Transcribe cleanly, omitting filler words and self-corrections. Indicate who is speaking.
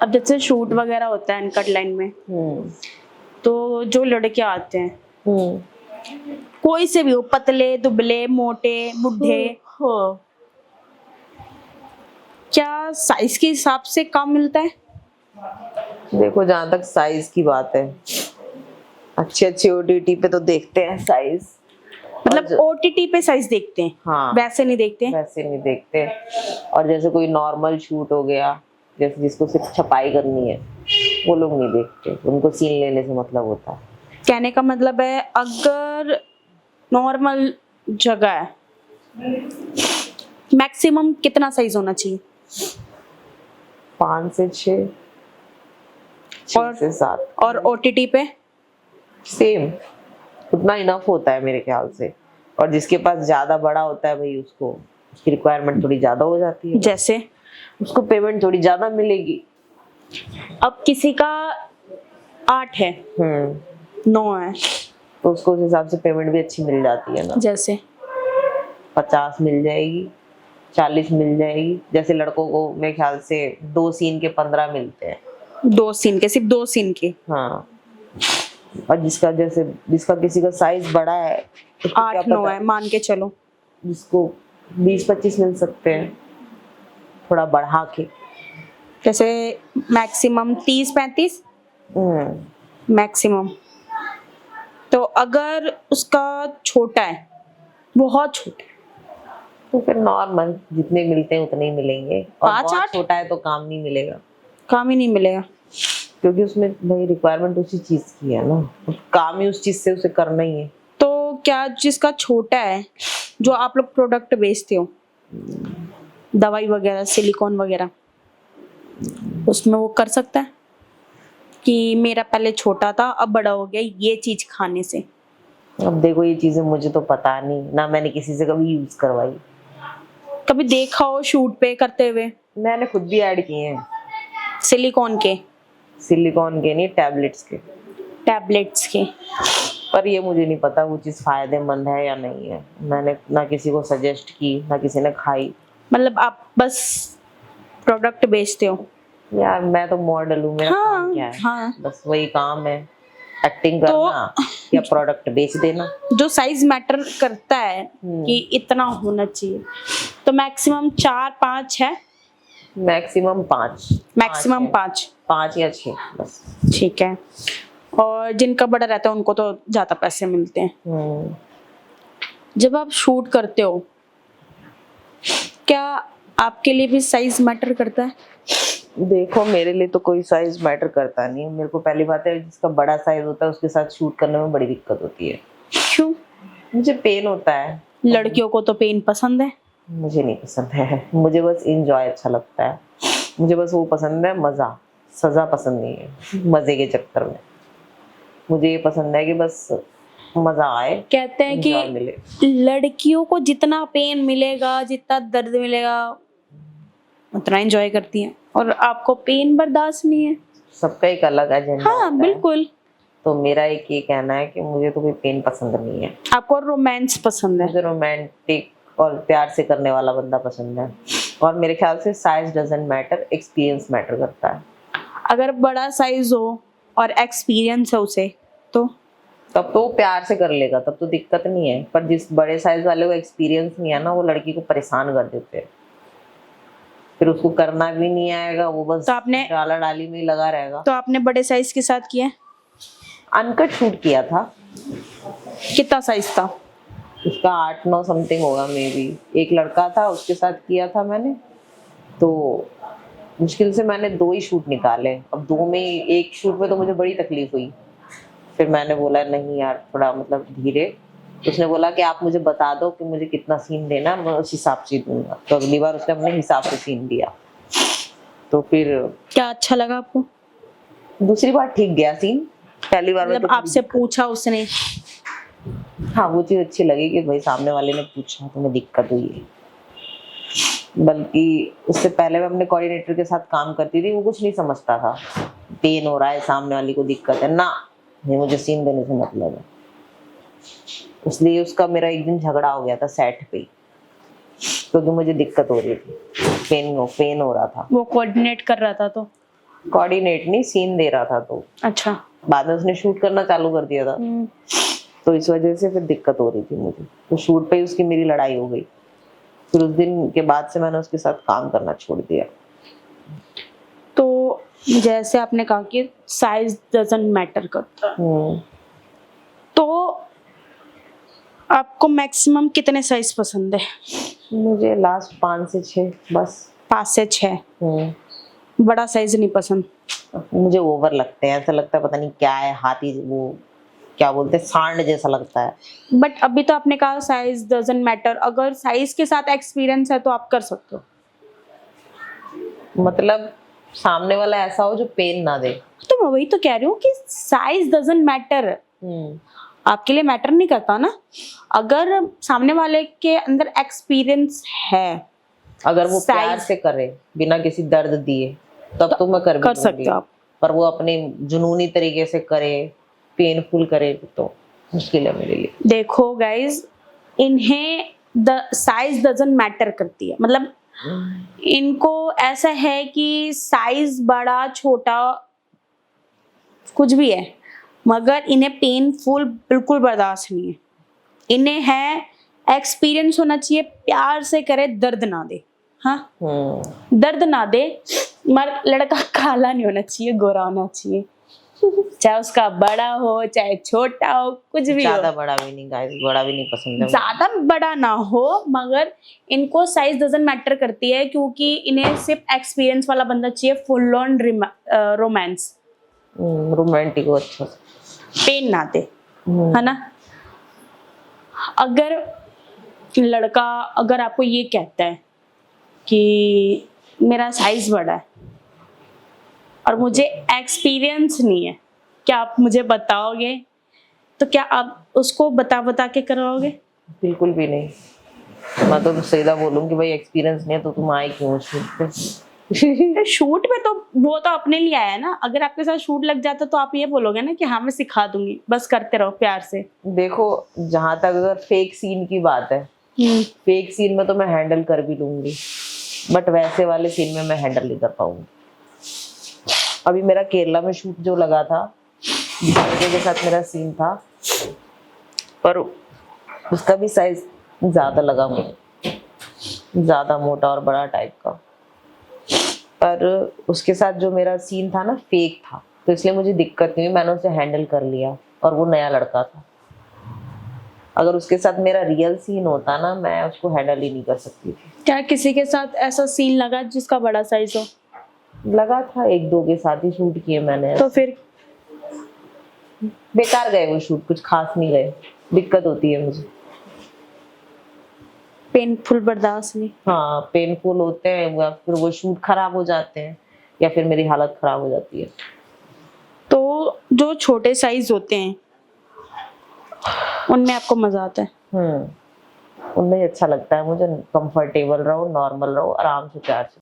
Speaker 1: अब जैसे शूट वगैरह होता है अनकट लाइन में, तो जो लड़के आते हैं कोई से भी हो, पतले दुबले मोटे बुढ़े,
Speaker 2: हाँ।
Speaker 1: क्या साइज के हिसाब से काम मिलता है?
Speaker 2: देखो जहां तक साइज की बात है, अच्छे अच्छे ओटीटी पे तो देखते हैं साइज,
Speaker 1: मतलब ओटीटी पे साइज देखते हैं?
Speaker 2: हाँ,
Speaker 1: वैसे नहीं देखते?
Speaker 2: वैसे नहीं देखते। और जैसे कोई नॉर्मल शूट हो गया, जैसे जिसको सिर्फ छपाई करनी है, वो लोग नहीं देखते, उनको सीन लेने से मतलब होता है।
Speaker 1: कहने का मतलब है अगर नॉर्मल जगह है, मैक्सिमम कितना साइज होना चाहिए?
Speaker 2: 5 से 6, 6 से 7।
Speaker 1: और ओटीटी पे?
Speaker 2: सेम, उतना इनफ होता है मेरे ख्याल से। और जिसके पास ज्यादा बड़ा होता है भाई, उसको उसकी रिक्वायरमेंट थोड़ी ज्यादा हो जाती है,
Speaker 1: जैसे
Speaker 2: उसको पेमेंट थोड़ी ज्यादा मिलेगी।
Speaker 1: अब किसी का 8 है, 9 है,
Speaker 2: तो उसको उस हिसाब से पेमेंट भी अच्छी मिल जाती है ना।
Speaker 1: जैसे
Speaker 2: 50 मिल जाएगी, 40 मिल जाएगी। जैसे लड़कों को मेरे ख्याल से 2 सीन के 15 मिलते हैं।
Speaker 1: 2 सीन के, सिर्फ 2 सीन के?
Speaker 2: हाँ। और जिसका किसी का साइज बड़ा है,
Speaker 1: 8-9 है मान के चलो,
Speaker 2: जिसको 20-25 मिल सकते हैं, थोड़ा बढ़ा के।
Speaker 1: जैसे मैक्सिमम 30-35 मैक्सिमम। तो अगर उसका छोटा है, बहुत छोटा है,
Speaker 2: तो फिर नॉर्मल जितने मिलते हैं उतने ही मिलेंगे। और
Speaker 1: 5-8
Speaker 2: बहुत छोटा है तो काम नहीं मिलेगा,
Speaker 1: काम ही नहीं मिलेगा,
Speaker 2: क्योंकि उसमें भाई रिक्वायरमेंट उसी चीज की है ना, काम ही उस चीज से उसे करना ही है।
Speaker 1: तो क्या जिसका छोटा है, जो आप लोग प्रोडक्ट बेचते हो, दवाई वगैरह सिलिकॉन वगैरह, उसमें वो कर सकता है कि मेरा पहले छोटा था अब बड़ा हो गया ये चीज खाने से?
Speaker 2: अब देखो ये चीजें मुझे तो पता नहीं ना, मैंने किसी से कभी यूज करवाई।
Speaker 1: कभी देखा हो शूट पे करते हुए?
Speaker 2: मैंने खुद भी ऐड किए हैं।
Speaker 1: सिलिकॉन के?
Speaker 2: सिलिकॉन के नहीं, टैबलेट्स के।
Speaker 1: टैबलेट्स के?
Speaker 2: पर ये मुझे नहीं पता वो चीज फायदेमंद है या नहीं है। मैंने ना किसी को सजेस्ट की, ना किसी ने खाई।
Speaker 1: मतलब आप बस प्रोडक्ट बेचते हो?
Speaker 2: यार मैं तो मॉडल हूँ, मेरा काम क्या है?
Speaker 1: हाँ।
Speaker 2: बस वही काम है, एक्टिंग करना या प्रोडक्ट बेच देना।
Speaker 1: जो साइज मैटर करता है कि इतना होना चाहिए, तो मैक्सिमम 4-5 है?
Speaker 2: मैक्सिमम 5।
Speaker 1: मैक्सिमम 5
Speaker 2: या 6 बस।
Speaker 1: ठीक है। और जिनका बड़ा रहता है उनको तो ज्यादा पैसे मिलते हैं। जब आप शूट करते हो, क्या आपके लिए भी साइज मैटर करता है?
Speaker 2: देखो मेरे लिए तो कोई साइज मैटर करता नहीं है। मेरे को पहली बात है, जिसका बड़ा साइज होता है उसके साथ शूट करने में बड़ी दिक्कत होती है।
Speaker 1: क्यों?
Speaker 2: मुझे पेन होता है।
Speaker 1: लड़कियों को तो पेन पसंद है।
Speaker 2: मुझे नहीं पसंद है, मुझे बस एंजॉय अच्छा लगता है। मुझे बस वो पसंद है, मजा, सजा पसंद नहीं है। मजे के चक्कर में मुझे ये पसंद है कि बस मजा आए,
Speaker 1: कहते हैं कि
Speaker 2: मिले।
Speaker 1: लड़कियों को जितना पेन मिलेगा, जितना दर्द मिलेगा, उतना एंजॉय करती हैं, और आपको पेन बर्दाश्त नहीं है।
Speaker 2: सबका एक अलग एजेंडा होता है।
Speaker 1: बिल्कुल।
Speaker 2: तो मेरा एक ये कहना है कि मुझे तो कोई पेन पसंद नहीं है।
Speaker 1: आपको रोमांस पसंद है?
Speaker 2: मुझे रोमांटिक और प्यार से करने वाला बंदा पसंद है। और मेरे ख्याल से size doesn't matter, experience matter करता है।
Speaker 1: अगर बड़ा साइज हो और एक्सपीरियंस है उसे, तो
Speaker 2: तब तो प्यार से कर लेगा, तब तो दिक्कत नहीं है। पर जिस बड़े साइज वाले को एक्सपीरियंस नहीं है ना, वो लड़की को परेशान कर देते हैं। फिर उसको करना भी नहीं आएगा, वो बस
Speaker 1: तो आपने
Speaker 2: डाला डाली में ही लगा रहेगा।
Speaker 1: तो आपने बड़े साइज के साथ किया?
Speaker 2: अनकट शूट किया था।
Speaker 1: कितना साइज था
Speaker 2: उसका? 8-9 समथिंग होगा मे बी। एक लड़का था, उसके साथ किया था मैंने। तो मुश्किल से मैंने 2 ही शूट निकाले। अब 2 में एक शूट में तो मुझे बड़ी तकलीफ हुई। फिर मैंने बोला नहीं यार, थोड़ा मतलब धीरे। उसने बोला कि आप मुझे बता दो कि मुझे कितना सीन देना, मैं उस हिसाब से दूंगा। तो अगली बार उसने अपने हिसाब से सीन दिया। तो फिर
Speaker 1: क्या अच्छा लगा आपको?
Speaker 2: दूसरी बार ठीक गया सीन, पहली बार
Speaker 1: मतलब
Speaker 2: तो
Speaker 1: आपसे पूछा उसने?
Speaker 2: हाँ, वो चीज अच्छी लगी कि भाई सामने वाले ने पूछा, तुम्हें दिक्कत हुई है। बल्कि उससे पहले मैं अपने कोऑर्डिनेटर के साथ काम करती थी, वो कुछ नहीं समझता था। पेन हो रहा है, सामने वाली को दिक्कत है ना, नहीं मुझे सीन देने से मतलब है। इसलिए उसका मेरा एक दिन झगड़ा हो गया था सेट पे, क्योंकि मुझे दिक्कत हो रही थी, पेन हो रहा था।
Speaker 1: वो कोऑर्डिनेट कर रहा था तो
Speaker 2: कोऑर्डिनेट नहीं, सीन दे रहा था तो
Speaker 1: अच्छा।
Speaker 2: बाद में उसने शूट करना चालू कर दिया था, तो इस वजह से फिर दिक्कत हो रही थी मुझे, तो शूट पे ही उसकी मेरी लड़ाई हो गई। फिर उस दिन के बाद से मैंने उसके साथ काम करना छोड़ दिया।
Speaker 1: तो जैसे आपने कहा कि साइज डजंट मैटर करता, तो आपको मैक्सिमम कितने साइज पसंद है?
Speaker 2: मुझे लास्ट 5 से 6 बस।
Speaker 1: 5 से 6? बड़ा साइज नहीं पसंद?
Speaker 2: मुझे ओवर लगते हैं, ऐसा लगता है पता नहीं क्या है, हाथी वो क्या बोलते हैं, सांड जैसा लगता है।
Speaker 1: बट अभी तो आपने कहा साइज डजंट मैटर, अगर साइज के साथ एक्सपीरियंस है तो आप कर सकते हो।
Speaker 2: मतलब सामने वाला ऐसा हो जो पेन ना दे।
Speaker 1: तो मैं वही तो कह रही हूँ कि साइज डजंट मैटर, आपके लिए मैटर नहीं करता ना। अगर सामने वाले के अंदर एक्सपीरियंस है,
Speaker 2: अगर वो प्यार से करे बिना किसी दर्द दिए, तब तो मैं कर
Speaker 1: सकते हो आप।
Speaker 2: पर वो अपने जुनूनी तरीके से करे, पेनफुल करे, तो मुश्किल है मेरे लिए।
Speaker 1: देखो गाइज, इन्हें द साइज डजंट मैटर करती है, मतलब इनको ऐसा है कि साइज बड़ा छोटा कुछ भी है, मगर इन्हें पेनफुल बिल्कुल बर्दाश्त नहीं है। इन्हें है एक्सपीरियंस होना चाहिए, प्यार से करे, दर्द ना दे। हाँ, दर्द ना दे, मगर लड़का काला नहीं होना चाहिए, गोरा होना चाहिए, चाहे उसका बड़ा हो चाहे छोटा हो, कुछ भी हो।
Speaker 2: ज्यादा बड़ा भी नहीं गाइस, बड़ा भी नहीं पसंद है।
Speaker 1: ज्यादा बड़ा ना हो, मगर इनको साइज डजंट मैटर करती है, क्योंकि इन्हें सिर्फ एक्सपीरियंस वाला बंदा चाहिए, फुल ऑन रोमांस,
Speaker 2: रोमांटिक हो, अच्छा
Speaker 1: पेन ना दे, है ना। अगर लड़का अगर आपको ये कहता है कि मेरा साइज बड़ा है और मुझे एक्सपीरियंस नहीं है, क्या आप मुझे बताओगे? तो क्या आप उसको बता के करवाओगे?
Speaker 2: बिल्कुल भी नहीं। मैं तो सीधा बोलूंगी भाई एक्सपीरियंस नहीं है तो तुम आए क्यों शूट पे?
Speaker 1: शूट पे तो वो तो अपने लिए आया ना, अगर आपके साथ शूट लग जाता तो आप ये बोलोगे ना कि हाँ मैं सिखा दूंगी, बस करते रहो प्यार से।
Speaker 2: देखो जहां तक अगर फेक सीन की बात है, फेक सीन में तो मैं हैंडल कर भी लूंगी, बट वैसे वाले सीन में मैं हैंडल नहीं कर पाऊंगी। अभी मेरा केरला में शूट जो लगा था, के साथ मेरा सीन था, पर उसका भी साइज ज्यादा लगा मुझे, ज्यादा मोटा और बड़ा टाइप का, पर उसके साथ जो मेरा सीन था ना फेक था, तो इसलिए मुझे दिक्कत नहीं हुई, मैंने उसे हैंडल कर लिया, और वो नया लड़का था। अगर उसके साथ मेरा रियल सीन होता ना, मैं उसको हैंडल ही नहीं कर सकती थी।
Speaker 1: क्या किसी के साथ ऐसा सीन लगा जिसका बड़ा साइज हो?
Speaker 2: लगा था, 1-2 के साथ ही शूट किए मैंने।
Speaker 1: तो फिर
Speaker 2: बेकार गए वो शूट, कुछ खास नहीं गए, दिक्कत होती है मुझे।
Speaker 1: पेनफुल बर्दाश्त नहीं?
Speaker 2: हाँ, पेनफुल होते हैं, या फिर वो शूट खराब हो जाते हैं, या फिर मेरी हालत खराब हो जाती है।
Speaker 1: तो जो छोटे साइज होते हैं उनमें आपको मजा आता है?
Speaker 2: उनमें अच्छा लगता है मुझे, कंफर्टेबल रहो, नॉर्मल रहो, आराम से प्यार से